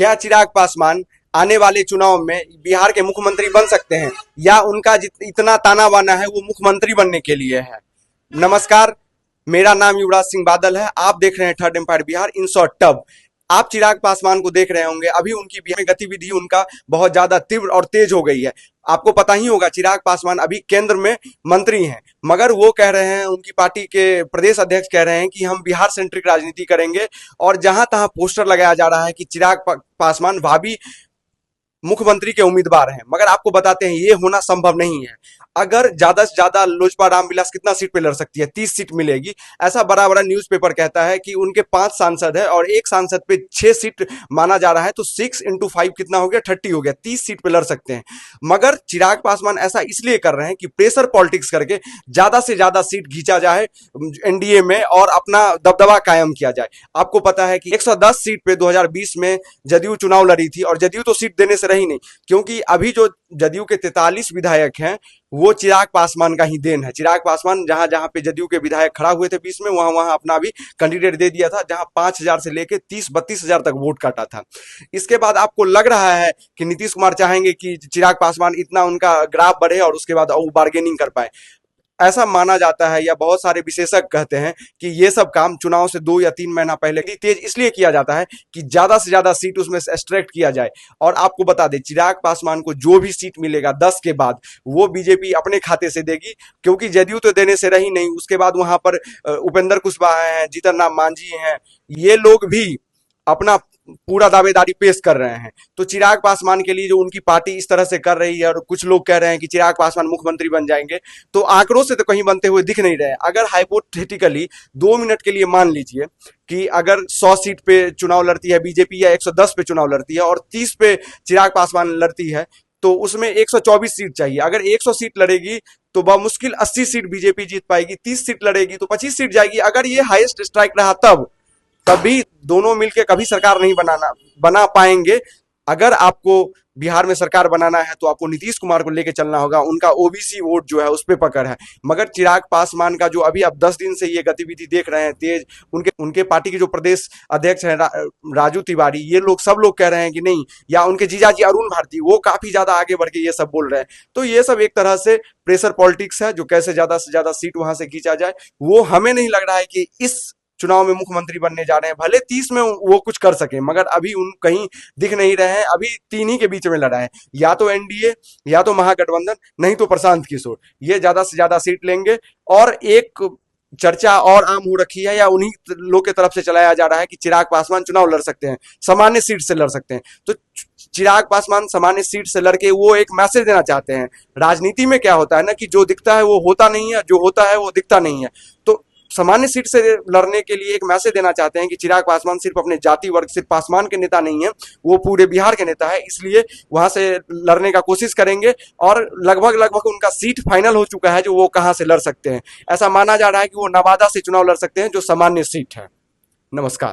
क्या चिराग पासवान आने वाले चुनाव में बिहार के मुख्यमंत्री बन सकते हैं या उनका इतना ताना बाना है वो मुख्यमंत्री बनने के लिए है? नमस्कार, मेरा नाम युवराज सिंह बादल है। आप देख रहे हैं third umpire Bihar in short tub. आप चिराग पासवान को देख रहे होंगे, अभी उनकी बिहार में गतिविधि उनका बहुत ज्यादा तीव्र और तेज हो गई है। आपको पता ही होगा चिराग पासवान अभी केंद्र में मंत्री हैं, मगर वो कह रहे हैं, उनकी पार्टी के प्रदेश अध्यक्ष कह रहे हैं कि हम बिहार सेंट्रिक राजनीति करेंगे और जहां तहां पोस्टर लगाया जा रहा है कि चिराग पासवान भावी मुख्यमंत्री के उम्मीदवार हैं। मगर आपको बताते हैं ये होना संभव नहीं है। अगर ज्यादा से ज्यादा लोजपा रामविलास कितना सीट पे लड़ सकती है? 30 सीट मिलेगी, ऐसा बड़ा बड़ा न्यूज़पेपर कहता है कि उनके 5 सांसद है और एक सांसद पे 6 सीट माना जा रहा है, तो 6 इंटू 5 कितना हो गया? 30 हो गया। 30 सीट पे लड़ सकते हैं। मगर चिराग पासवान ऐसा इसलिए कर रहे हैं कि प्रेशर पॉलिटिक्स करके ज्यादा से ज्यादा सीट खींचा जाए एनडीए में और अपना दबदबा कायम किया जाए। आपको पता है कि 110 सीट पे 2020 में जदयू चुनाव लड़ी थी और जदयू तो सीट देने से रही नहीं, क्योंकि अभी जो जदयू के 43 विधायक हैं वो चिराग पासवान का ही देन है। चिराग पासवान जहां जहां पे जदयू के विधायक खड़ा हुए थे 20 में, वहां वहां अपना भी कैंडिडेट दे दिया था, जहां 5,000 से लेके 30-32,000 तक वोट काटा था। इसके बाद आपको लग रहा है कि नीतीश कुमार चाहेंगे कि चिराग पासवान इतना उनका ग्राफ बढ़े और उसके बाद वो बार्गेनिंग कर पाए? ऐसा माना जाता है या बहुत सारे विशेषज्ञ कहते हैं कि ये सब काम चुनाव से 2 या 3 महीना पहले तेज इसलिए किया जाता है कि ज्यादा से ज्यादा सीट उसमें से एक्सट्रैक्ट किया जाए। और आपको बता दें, चिराग पासवान को जो भी सीट मिलेगा 10 के बाद वो बीजेपी अपने खाते से देगी, क्योंकि जदयू तो देने से रही नहीं। उसके बाद वहां पर उपेंद्र कुशवाहा हैं, जीतन राम मांझी हैं, ये लोग भी अपना पूरा दावेदारी पेश कर रहे हैं। तो चिराग पासवान के लिए जो उनकी पार्टी इस तरह से कर रही है और कुछ लोग कह रहे हैं कि चिराग पासवान मुख्यमंत्री बन जाएंगे, तो आंकड़ों से तो कहीं बनते हुए दिख नहीं रहे। अगर हाइपोथेटिकली 2 मिनट के लिए मान लीजिए कि अगर 100 सीट पे चुनाव लड़ती है बीजेपी या 110 पे चुनाव लड़ती है और 30 पे चिराग पासवान लड़ती है, तो उसमें 124 सीट चाहिए। अगर 100 सीट लड़ेगी तो बमुश्किल 80 सीट बीजेपी जीत पाएगी, 30 सीट लड़ेगी तो 25 सीट जाएगी। अगर ये हाईएस्ट स्ट्राइक रहा तब कभी दोनों मिलके कभी सरकार नहीं बना पाएंगे। अगर आपको बिहार में सरकार बनाना है तो आपको नीतीश कुमार को लेके चलना होगा, उनका ओबीसी वोट जो है उस पे पकड़ है। मगर चिराग पासवान का जो अभी आप 10 दिन से ये गतिविधि देख रहे हैं तेज, उनके पार्टी के जो प्रदेश अध्यक्ष हैं राजू तिवारी, ये लोग सब लोग कह रहे हैं कि नहीं, या उनके जीजाजी अरुण भारती, वो काफी ज्यादा आगे बढ़ के ये सब बोल रहे हैं। तो ये सब एक तरह से प्रेशर पॉलिटिक्स है, जो कैसे ज्यादा से ज्यादा सीट वहां से खींचा जाए। वो हमें नहीं लग रहा है कि इस चुनाव में मुख्यमंत्री बनने जा रहे हैं। भले 30 में वो कुछ कर सके, मगर अभी उन कहीं दिख नहीं रहे हैं। अभी 3 ही के बीच में लड़ा है, या तो एनडीए, या तो महागठबंधन, नहीं तो प्रशांत किशोर। ये ज्यादा से ज्यादा सीट लेंगे। और एक चर्चा और आम हो रखी है या उन्हीं लोग के तरफ से चलाया जा रहा है कि चिराग पासवान चुनाव लड़ सकते हैं, सामान्य सीट से लड़ सकते हैं। तो चिराग पासवान सामान्य सीट से लड़के वो एक मैसेज देना चाहते हैं। राजनीति में क्या होता है ना कि जो दिखता है वो होता नहीं है, जो होता है वो दिखता नहीं है। तो सामान्य सीट से लड़ने के लिए एक मैसेज देना चाहते हैं कि चिराग पासवान सिर्फ अपने जाति वर्ग, सिर्फ पासवान के नेता नहीं है, वो पूरे बिहार के नेता है। इसलिए वहां से लड़ने का कोशिश करेंगे और लगभग लगभग उनका सीट फाइनल हो चुका है जो वो कहां से लड़ सकते हैं। ऐसा माना जा रहा है कि वो नवादा से चुनाव लड़ सकते हैं, जो सामान्य सीट है। नमस्कार।